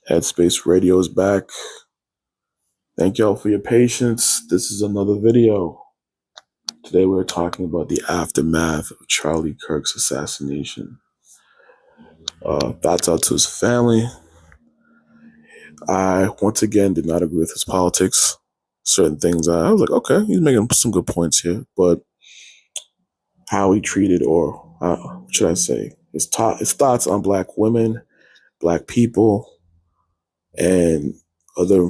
HeadSpaceRadio is back. Thank y'all for your patience. This is another video. Today we're talking about the aftermath of Charlie Kirk's assassination. Thoughts out to his family. I, once again, did not agree with his politics. Certain things, I was like, okay, he's making some good points here. But how he treated, or what should I say, his thoughts on black women, black people, and other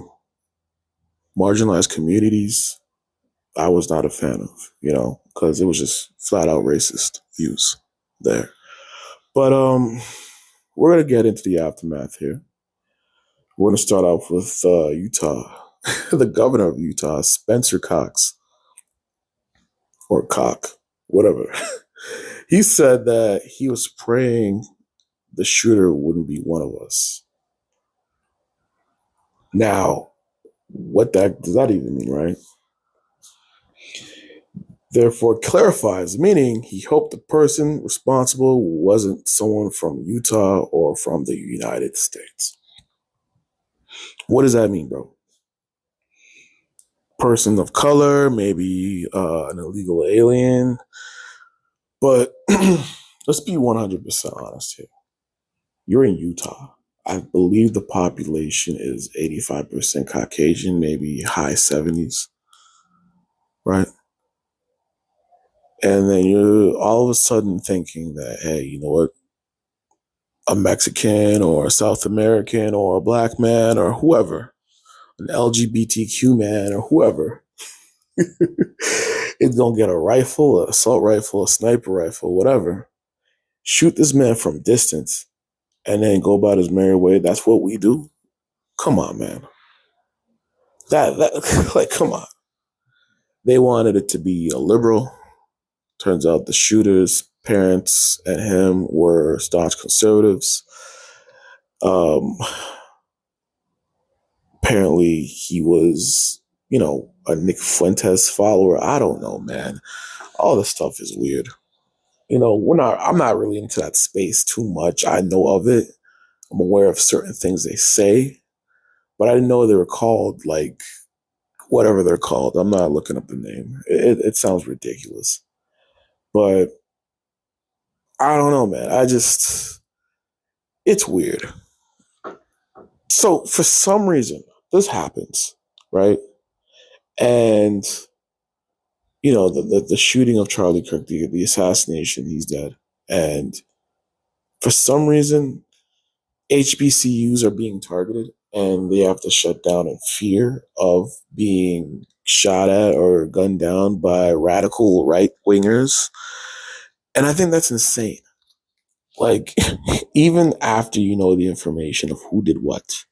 marginalized communities, I was not a fan of, because it was just flat out racist views there. But we're going to get into the aftermath here. We're going to start off with Utah, the governor of Utah, Spencer Cox, or Cock, whatever. He said that he was praying the shooter wouldn't be one of us. Now, what does that even mean, right? Therefore clarifies, meaning he hoped the person responsible wasn't someone from Utah or from the United States. What does that mean, bro? Person of color, maybe an illegal alien. But let's be 100% honest here. You're in Utah. I believe the population is 85% Caucasian, maybe high 70s, right? And then you're all of a sudden thinking that, hey, you know what? A Mexican or a South American or a black man or whoever, an LGBTQ man or whoever, is going to get a rifle, an assault rifle, a sniper rifle, whatever, shoot this man from distance, and then go about his merry way. That's what we do? Come on, man. That come on. They wanted it to be a liberal. Turns out the shooter's parents and him were staunch conservatives. Apparently he was, a Nick Fuentes follower. I don't know, man. All this stuff is weird. I'm not really into that space too much. I know of it. I'm aware of certain things they say, but I didn't know they were called, like, whatever they're called. I'm not looking up the name. It sounds ridiculous. But I don't know, man. It's weird. So for some reason, this happens, right? And, the shooting of Charlie Kirk, the assassination, he's dead. And for some reason, HBCUs are being targeted and they have to shut down in fear of being shot at or gunned down by radical right-wingers. And I think that's insane. Like, even after you know the information of who did what,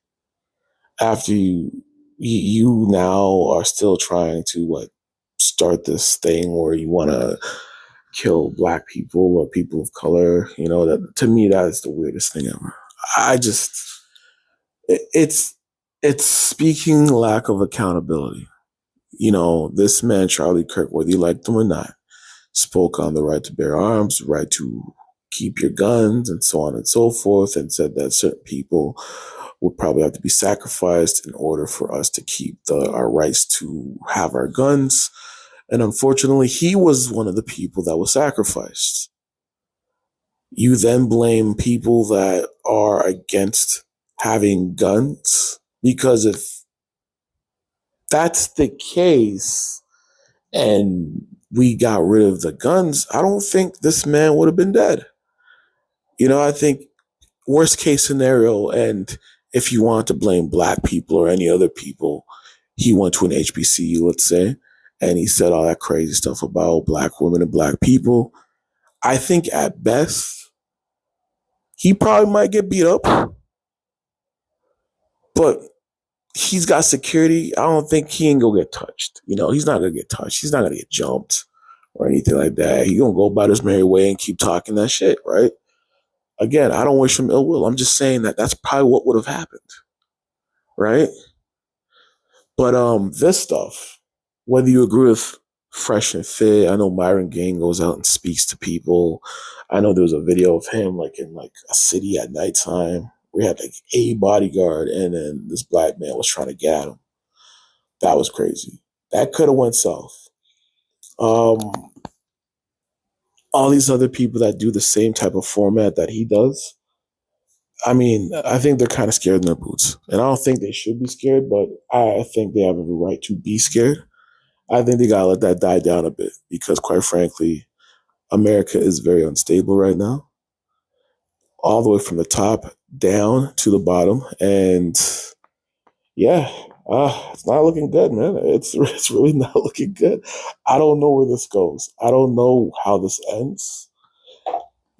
after you now are still trying to start this thing where you want to kill black people or people of color, that to me that is the weirdest thing ever. It's speaking lack of accountability. This man Charlie Kirk, whether you liked him or not, spoke on the right to bear arms, right to keep your guns, and so on and so forth, and said that certain people would probably have to be sacrificed in order for us to keep our rights to have our guns. And unfortunately, he was one of the people that was sacrificed. You then blame people that are against having guns, because if that's the case and we got rid of the guns, I don't think this man would have been dead. I think worst case scenario, and if you want to blame black people or any other people, he went to an HBCU, let's say, and he said all that crazy stuff about black women and black people. I think at best, he probably might get beat up, but he's got security. I don't think he ain't gonna get touched. He's not gonna get touched. He's not gonna get jumped or anything like that. He gonna go about his merry way and keep talking that shit, right? Again, I don't wish him ill will. I'm just saying that that's probably what would have happened, right? But this stuff, whether you agree with Fresh and Fit, I know Myron Gain goes out and speaks to people. I know there was a video of him in a city at nighttime where he had like a bodyguard and then this black man was trying to get at him. That was crazy. That could have went south. Um, all these other people that do the same type of format that he does, I mean, I think they're kind of scared in their boots. And I don't think they should be scared, but I think they have a right to be scared. I think they got to let that die down a bit because, quite frankly, America is very unstable right now, all the way from the top down to the bottom. And yeah, it's not looking good, man. It's really not looking good. I don't know where this goes. I don't know how this ends.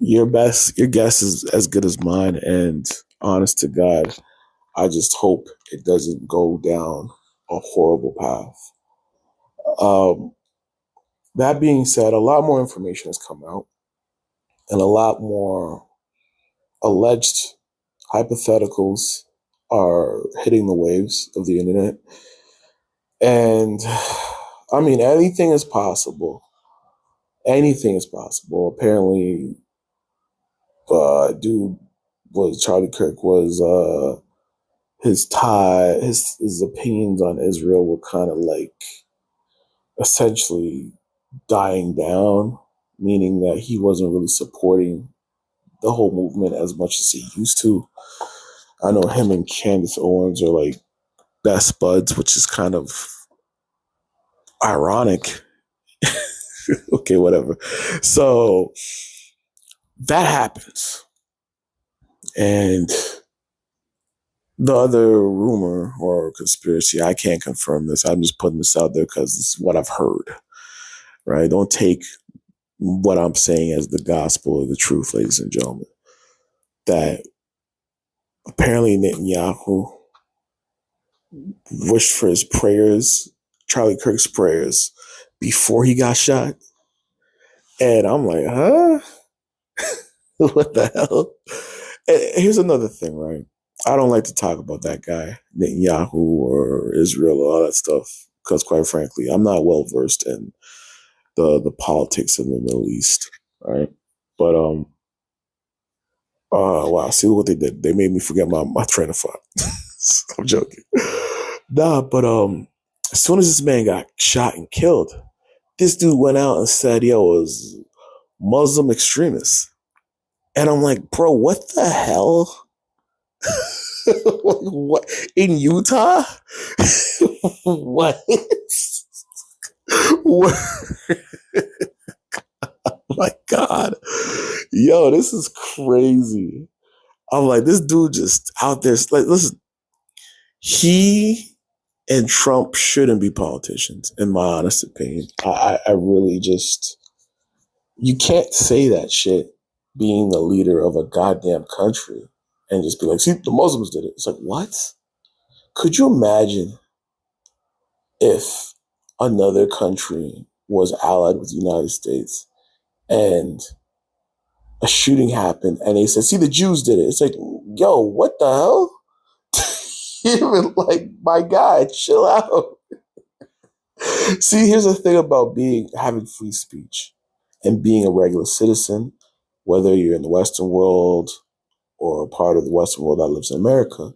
Your guess is as good as mine. And honest to God, I just hope it doesn't go down a horrible path. Um, that being said, a lot more information has come out, and a lot more alleged hypotheticals are hitting the waves of the internet. And I mean, anything is possible. Anything is possible. Apparently, dude was Charlie Kirk was his opinions on Israel were kind of like essentially dying down, meaning that he wasn't really supporting the whole movement as much as he used to. I know him and Candace Owens are like best buds, which is kind of ironic. Okay, whatever. So that happens. And the other rumor or conspiracy, I can't confirm this. I'm just putting this out there because it's what I've heard, right? Don't take what I'm saying as the gospel or the truth, ladies and gentlemen. That apparently Netanyahu wished for his prayers, Charlie Kirk's prayers, before he got shot. And I'm like, huh? What the hell? And here's another thing, right? I don't like to talk about that guy, Netanyahu or Israel or all that stuff, because quite frankly, I'm not well versed in the politics of the Middle East, right? But wow, see what they did. They made me forget my train of thought. I'm joking. Nah, but as soon as this man got shot and killed, this dude went out and said, yo, it was Muslim extremists. And I'm like, bro, what the hell? What in Utah? What? What? My God. Yo, this is crazy. I'm like, this dude just out there. Like, listen, he and Trump shouldn't be politicians, in my honest opinion. I really just, you can't say that shit being the leader of a goddamn country and just be like, see, the Muslims did it. It's like, what? Could you imagine if another country was allied with the United States and a shooting happened and they said, see, the Jews did it? It's like, yo, what the hell? Even like, my guy, chill out. See, here's the thing about having free speech and being a regular citizen, whether you're in the Western world or a part of the Western world that lives in America,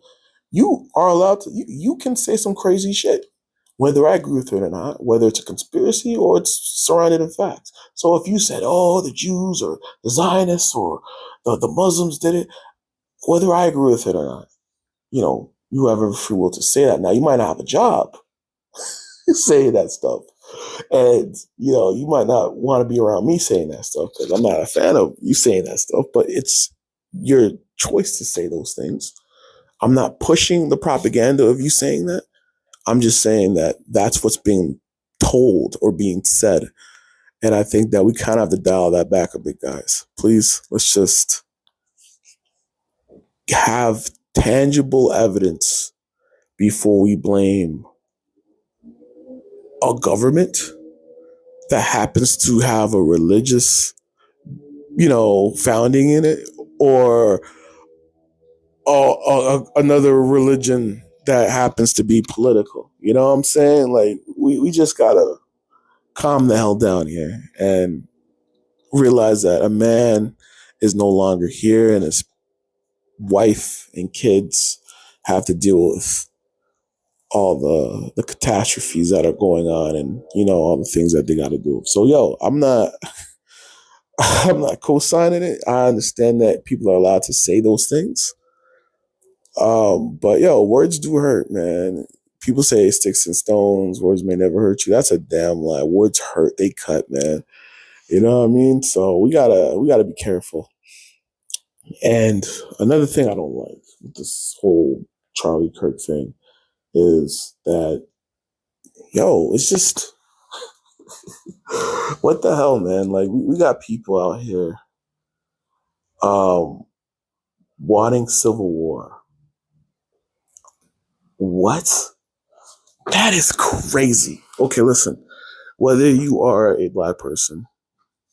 you are allowed to, you can say some crazy shit, whether I agree with it or not, whether it's a conspiracy or it's surrounded in facts. So if you said, oh, the Jews or the Zionists or the Muslims did it, whether I agree with it or not, you have every free will to say that. Now, you might not have a job saying that stuff. And, you might not want to be around me saying that stuff because I'm not a fan of you saying that stuff, but it's your choice to say those things. I'm not pushing the propaganda of you saying that. I'm just saying that that's what's being told or being said. And I think that we kind of have to dial that back a bit, guys. Please, let's just have tangible evidence before we blame a government that happens to have a religious, founding in it, or another religion that happens to be political. You know what I'm saying? Like, we just gotta calm the hell down here and realize that a man is no longer here and is wife and kids have to deal with all the catastrophes that are going on, and all the things that they got to do. So I'm not I'm not co-signing it. I understand that people are allowed to say those things. But words do hurt, man. People say sticks and stones, words may never hurt you. That's a damn lie. Words hurt, they cut, man. You know what I mean? So we gotta be careful. And another thing I don't like with this whole Charlie Kirk thing is that, it's just what the hell, man? Like we got people out here um wanting civil war. What? That is crazy. Okay, listen. Whether you are a black person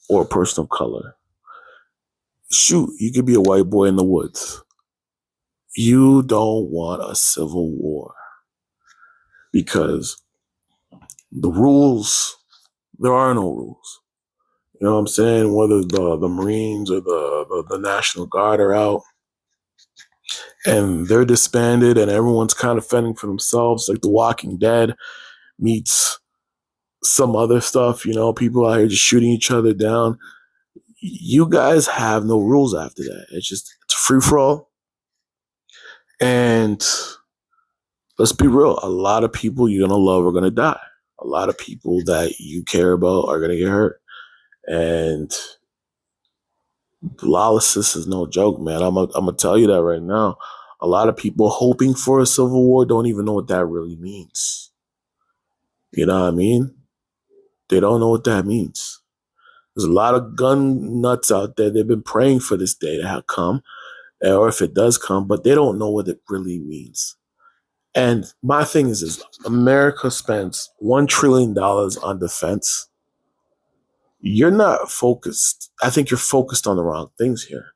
or a person of color, shoot, you could be a white boy in the woods. You don't want a civil war because the rules, there are no rules. You know what I'm saying? Whether the Marines or the National Guard are out and they're disbanded and everyone's kind of fending for themselves, like The Walking Dead meets some other stuff, people out here just shooting each other down. You guys have no rules after that. It's a free for all. And let's be real, a lot of people you're going to love are going to die. A lot of people that you care about are going to get hurt. And lawlessness is no joke, man. I'm going to tell you that right now. A lot of people hoping for a civil war don't even know what that really means. You know what I mean? They don't know what that means. There's a lot of gun nuts out there. They've been praying for this day to come, or if it does come, but they don't know what it really means. And my thing is this: America spends $1 trillion on defense. You're not focused. I think you're focused on the wrong things here.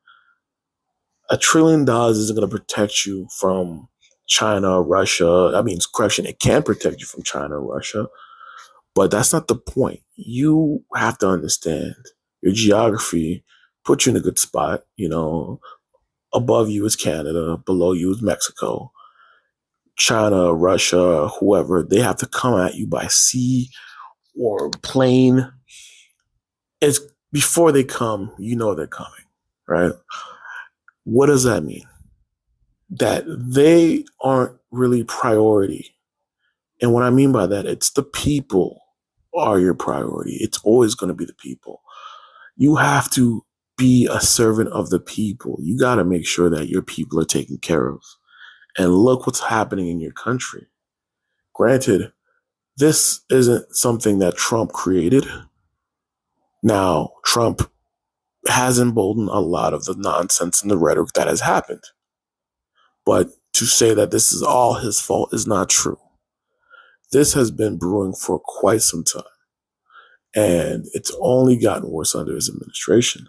$1 trillion isn't going to protect you from China, Russia. I mean, correction, it can protect you from China or Russia, but that's not the point. You have to understand your geography, put you in a good spot. Above you is Canada, below you is Mexico. China, Russia, whoever, they have to come at you by sea or plane. It's before they come, they're coming, right? What does that mean? That they aren't really priority. And what I mean by that, it's the people are your priority. It's always going to be the people. You have to be a servant of the people. You got to make sure that your people are taken care of. And look what's happening in your country. Granted, this isn't something that Trump created. Now, Trump has emboldened a lot of the nonsense and the rhetoric that has happened. But to say that this is all his fault is not true. This has been brewing for quite some time. And it's only gotten worse under his administration.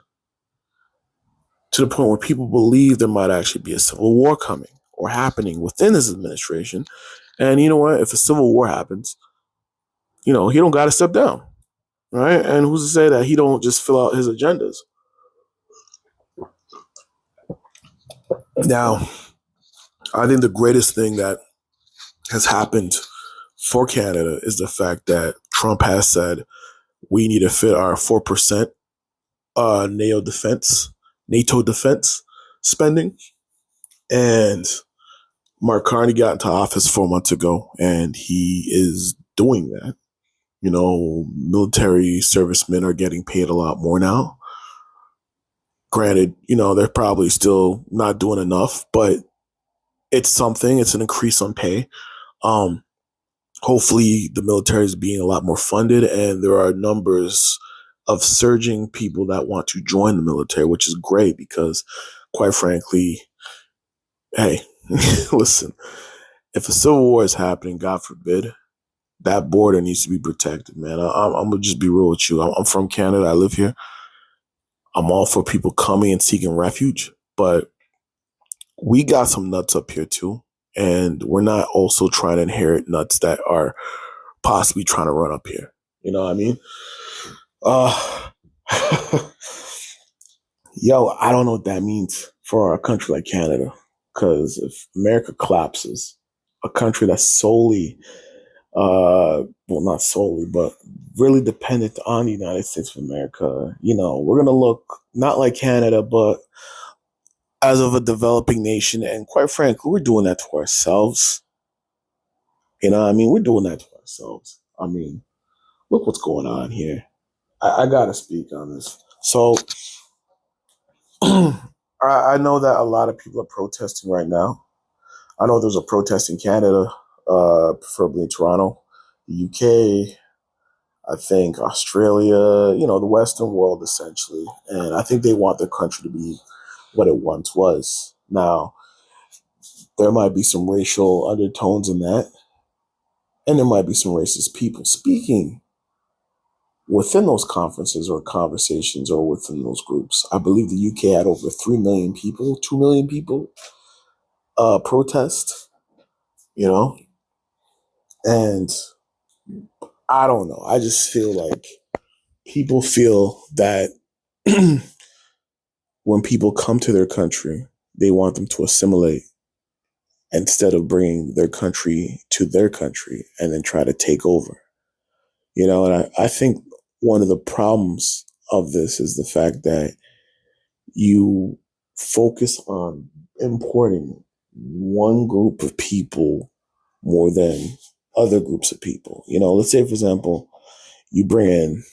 To the point where people believe there might actually be a civil war coming or happening within his administration. And you know what? If a civil war happens, he don't got to step down, right? And who's to say that he don't just fill out his agendas? Now, I think the greatest thing that has happened for Canada is the fact that Trump has said we need to fit our 4% NATO defense spending. And Mark Carney got into office 4 months ago, and he is doing that. Military servicemen are getting paid a lot more now. Granted, they're probably still not doing enough, but it's something. It's an increase on pay. Hopefully the military is being a lot more funded, and there are numbers of surging people that want to join the military, which is great because, quite frankly, hey, listen, if a civil war is happening, God forbid, that border needs to be protected, man. I'm going to just be real with you. I'm from Canada. I live here. I'm all for people coming and seeking refuge, but we got some nuts up here too. And we're not also trying to inherit nuts that are possibly trying to run up here. You know what I mean? I don't know what that means for a country like Canada. Because if America collapses, a country that's solely, well, not solely, but really dependent on the United States of America, we're going to look not like Canada, but as of a developing nation. And quite frankly, we're doing that to ourselves. We're doing that to ourselves. Look what's going on here. I got to speak on this. So I know that a lot of people are protesting right now. I know there's a protest in Canada, preferably in Toronto, the UK, I think Australia, the Western world essentially. And I think they want their country to be what it once was. Now, there might be some racial undertones in that, and there might be some racist people speaking within those conferences or conversations or within those groups. I believe the UK had over 3 million people, 2 million people protest, and I don't know. I just feel like people feel that when people come to their country, they want them to assimilate instead of bringing their country to their country and then try to take over. And I think one of the problems of this is the fact that you focus on importing one group of people more than other groups of people. Let's say, for example, you bring in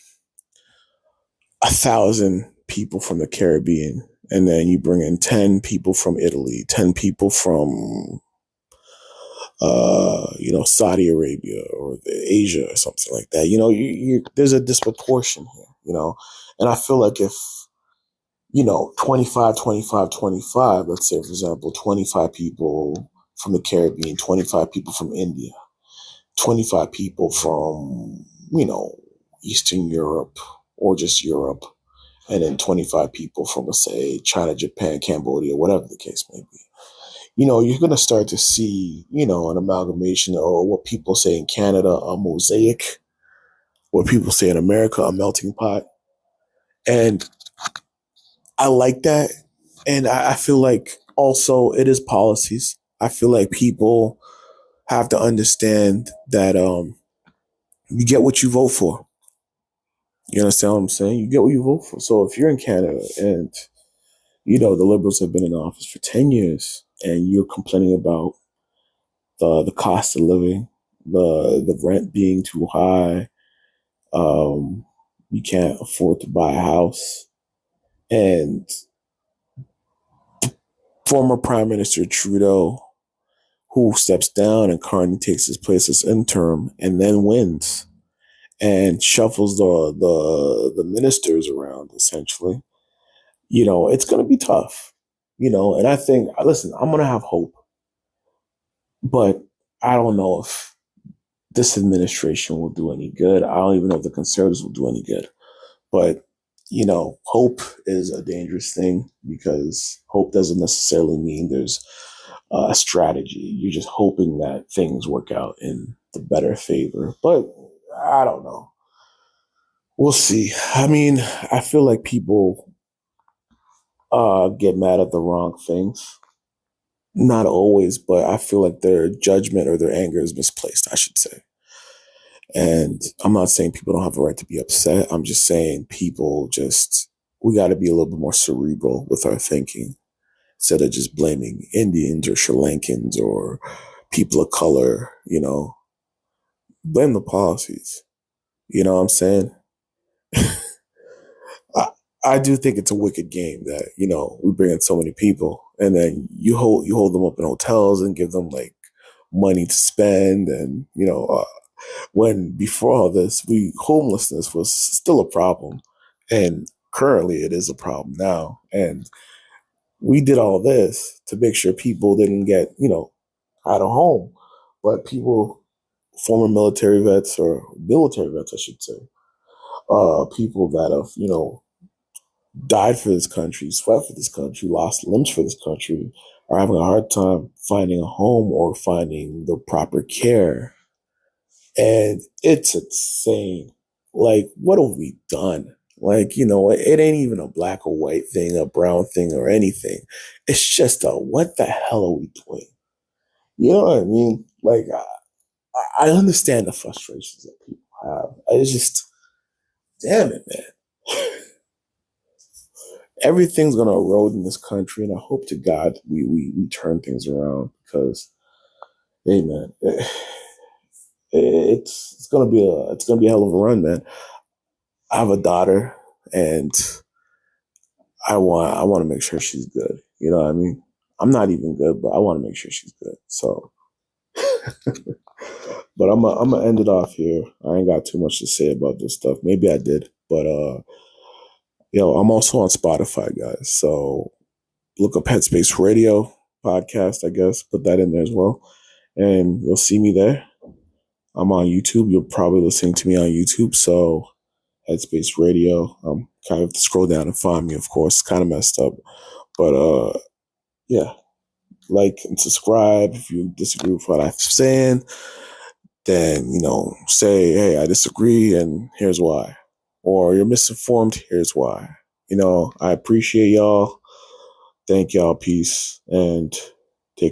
1,000 people from the Caribbean, and then you bring in 10 people from Italy, 10 people from, Saudi Arabia or Asia or something like that. There's a disproportion here, and I feel like if, 25, 25, 25, let's say, for example, 25 people from the Caribbean, 25 people from India, 25 people from, Eastern Europe or just Europe, and then 25 people from, let's say, China, Japan, Cambodia, whatever the case may be. You're going to start to see, an amalgamation, or what people say in Canada, a mosaic, what people say in America, a melting pot. And I like that. And I feel like also it is policies. I feel like people have to understand that you get what you vote for. You understand what I'm saying? You get what you vote for. So if you're in Canada and, the Liberals have been in office for 10 years and you're complaining about the cost of living, the rent being too high, you can't afford to buy a house, and former Prime Minister Trudeau, who steps down and Carney takes his place as interim and then wins and shuffles the ministers around essentially, it's going to be tough, and I think, listen, I'm going to have hope, but I don't know if this administration will do any good. I don't even know if the Conservatives will do any good. But, hope is a dangerous thing because hope doesn't necessarily mean there's a strategy. You're just hoping that things work out in the better favor. But I don't know. We'll see. I feel like people get mad at the wrong things. Not always, but I feel like their judgment or their anger is misplaced, I should say. And I'm not saying people don't have a right to be upset. I'm just saying we got to be a little bit more cerebral with our thinking instead of just blaming Indians or Sri Lankans or people of color, blame the policies. You know what I'm saying? I, I do think it's a wicked game that, we bring in so many people and then you hold them up in hotels and give them like money to spend and, when before all this, homelessness was still a problem, and currently it is a problem now. And we did all this to make sure people didn't get, out of home, but former military vets or military vets, I should say, people that have, died for this country, sweat for this country, lost limbs for this country, are having a hard time finding a home or finding the proper care. And it's insane. Like, what have we done? Like, you know, it ain't even a black or white thing, a brown thing or anything. It's just a, what the hell are we doing? You know what I mean? Like, I understand the frustrations that people have. It's just, damn it, man. Everything's gonna erode in this country, and I hope to God we turn things around because, hey, man, it's gonna be a hell of a run, man. I have a daughter, and I want to make sure she's good. You know what I mean? I'm not even good, but I want to make sure she's good. So, but I'm gonna end it off here. I ain't got too much to say about this stuff. Maybe I did, but I'm also on Spotify, guys. So look up Headspace Radio podcast, I guess. Put that in there as well, and you'll see me there. I'm on YouTube. You're probably listening to me on YouTube. So Headspace Radio. Kind of have to scroll down and find me, of course. It's kind of messed up. But yeah. Like and subscribe. If you disagree with what I'm saying, then, say, hey, I disagree and here's why. Or you're misinformed, here's why. I appreciate y'all. Thank y'all. Peace. And